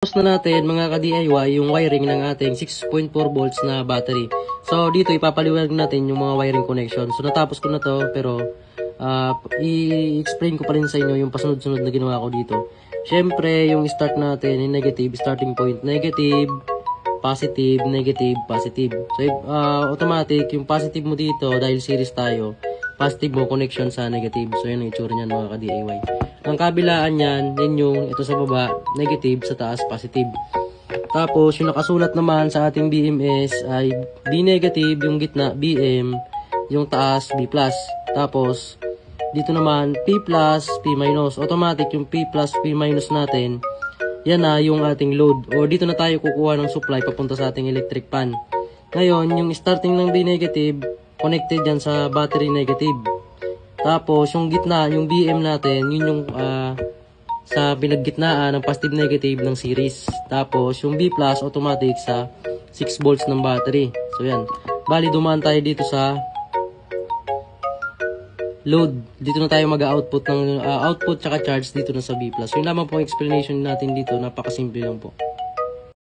Tapos na natin mga ka-DIY yung wiring ng ating 6.4 volts na battery. So dito ipapaliwanag natin yung mga wiring connection. So natapos ko na to pero i-explain ko pa rin sa inyo yung pasunod-sunod na ginawa ko dito. Syempre yung start natin yung negative, starting point negative, positive, negative, positive. So automatic yung positive mo dito dahil series tayo, positive mo connection sa negative. So yun ang itsura niyan mga ka-DIY. Ang kabilaan yan, yan yung ito sa baba, negative, sa taas, positive. Tapos, yung nakasulat naman sa ating BMS ay B negative, yung gitna, BM, yung taas, B+. Tapos, dito naman, P+, P-. Automatic, yung P+, P- natin, yan na yung ating load. O dito na tayo kukuha ng supply papunta sa ating electric pan. Ngayon, yung starting ng B negative, connected yan sa battery negative. Tapos, yung gitna, yung BM natin, yun yung sa pinaggitnaan ng positive negative ng series. Tapos, yung B+, automatic sa 6 volts ng battery. So, yan. Bali, dumaan tayo dito sa load. Dito na tayo mag-output ng output tsaka charge dito na sa B+. So, yun lamang po ang explanation natin dito. Napakasimple lang po.